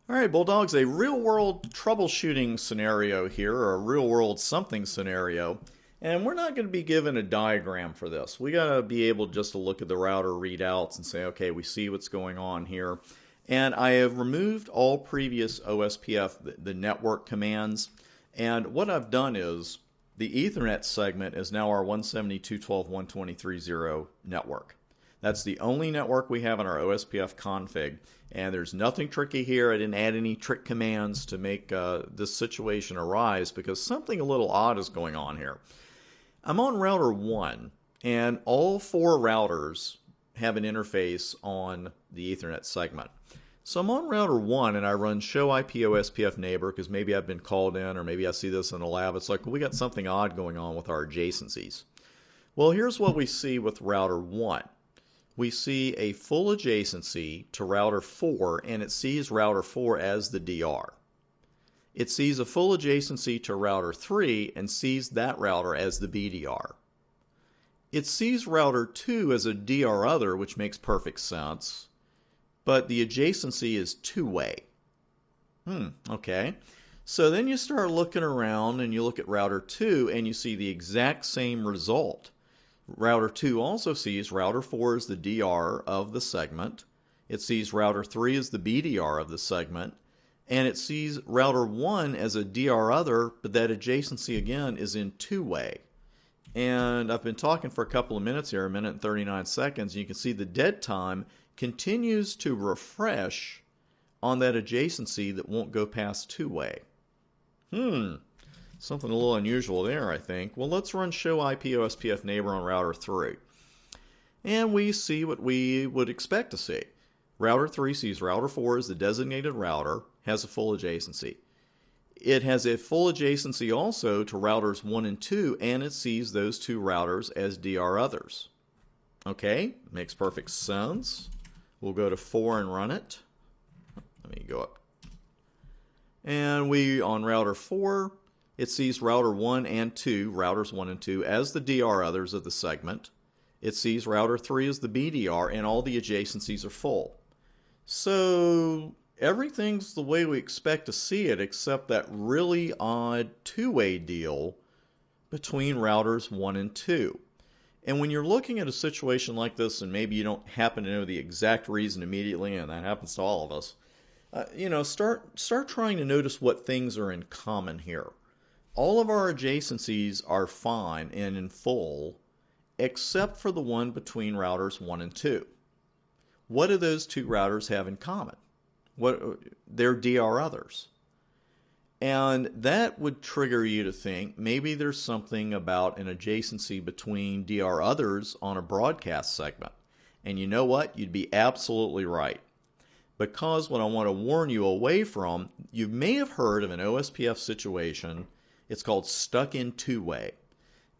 All right, Bulldogs, a real world troubleshooting scenario here, or a real world something scenario. And we're not going to be given a diagram for this. We got to be able just to look at the router readouts and say, okay, we see what's going on here. And I have removed all previous OSPF, the network commands. And what I've done is the Ethernet segment is now our 172.12.123.0 network. That's the only network we have in our OSPF config, and there's nothing tricky here. I didn't add any trick commands to make this situation arise because something a little odd is going on here. I'm on router 1, and all 4 routers have an interface on the Ethernet segment. So I'm on router 1 and I run show IP OSPF neighbor because maybe I've been called in or maybe I see this in the lab. It's like, well, we got something odd going on with our adjacencies. Well, here's what we see with router 1. We see a full adjacency to router 4, and it sees router 4 as the DR. It sees a full adjacency to router 3 and sees that router as the BDR. It sees router 2 as a DR other, which makes perfect sense, but the adjacency is two-way. Okay. So then you start looking around and you look at router 2 and you see the exact same result. Router 2 also sees router 4 as the DR of the segment. It sees router 3 as the BDR of the segment. And it sees router 1 as a DR other, but that adjacency again is in two-way. And I've been talking for a couple of minutes here, 1 minute and 39 seconds. And you can see the dead time continues to refresh on that adjacency that won't go past two-way. Something a little unusual there, I think. Well, let's run show IP OSPF neighbor on router 3. And we see what we would expect to see. Router 3 sees router 4 as the designated router, has a full adjacency. It has a full adjacency also to routers 1 and 2, and it sees those 2 routers as DR others. Okay, makes perfect sense. We'll go to 4 and run it. Let me go up. And on router 4, it sees router 1 and 2, routers 1 and 2, as the DR others of the segment. It sees router 3 as the BDR, and all the adjacencies are full. So everything's the way we expect to see it, except that really odd two-way deal between routers 1 and 2. And when you're looking at a situation like this, and maybe you don't happen to know the exact reason immediately, and that happens to all of us, start trying to notice what things are in common here. All of our adjacencies are fine and in full, except for the one between routers 1 and 2. What do those 2 routers have in common? They're DR others. And that would trigger you to think maybe there's something about an adjacency between DR others on a broadcast segment. And you know what? You'd be absolutely right. Because what I want to warn you away from, you may have heard of an OSPF situation. It's called stuck in two-way.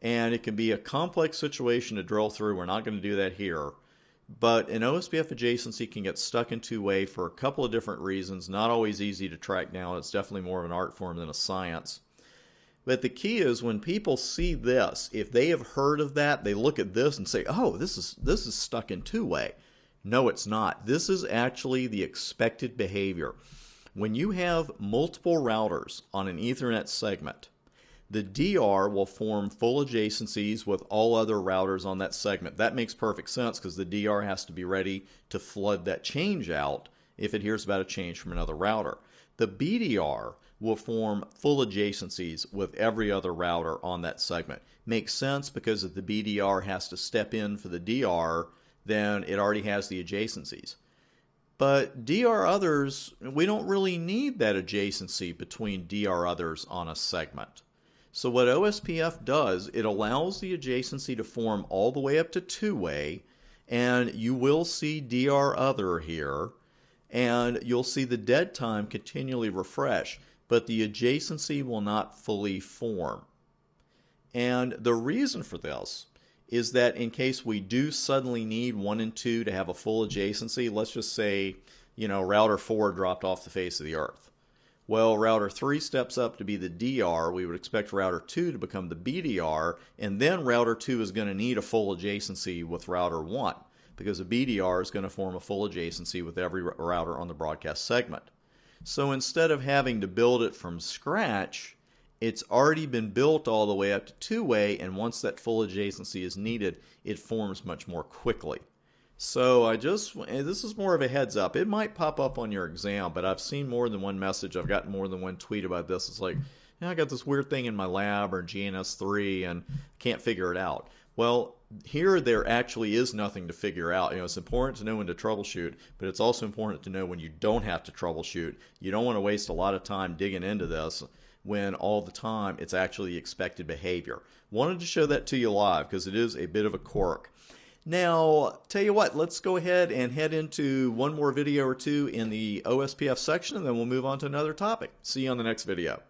And it can be a complex situation to drill through. We're not going to do that here. But an OSPF adjacency can get stuck in two-way for a couple of different reasons. Not always easy to track down. It's definitely more of an art form than a science. But the key is when people see this, if they have heard of that, they look at this and say, oh, this is stuck in two-way. No, it's not. This is actually the expected behavior. When you have multiple routers on an Ethernet segment, the DR will form full adjacencies with all other routers on that segment. That makes perfect sense because the DR has to be ready to flood that change out if it hears about a change from another router. The BDR will form full adjacencies with every other router on that segment. Makes sense because if the BDR has to step in for the DR, then it already has the adjacencies. But DR others, we don't really need that adjacency between DR others on a segment. So what OSPF does, it allows the adjacency to form all the way up to two-way, and you will see DR other here, and you'll see the dead time continually refresh, but the adjacency will not fully form. And the reason for this is that in case we do suddenly need 1 and 2 to have a full adjacency, let's just say, router 4 dropped off the face of the earth. Well, router 3 steps up to be the DR. We would expect router 2 to become the BDR, and then router 2 is going to need a full adjacency with router 1 because a BDR is going to form a full adjacency with every router on the broadcast segment. So instead of having to build it from scratch, it's already been built all the way up to two-way, and once that full adjacency is needed, it forms much more quickly. So this is more of a heads up. It might pop up on your exam, but I've seen more than one message. I've gotten more than one tweet about this. It's like, I got this weird thing in my lab or GNS3 and can't figure it out. Well, here there actually is nothing to figure out. It's important to know when to troubleshoot, but it's also important to know when you don't have to troubleshoot. You don't want to waste a lot of time digging into this when all the time it's actually expected behavior. Wanted to show that to you live because it is a bit of a quirk. Now, tell you what, let's go ahead and head into one more video or two in the OSPF section, and then we'll move on to another topic. See you on the next video.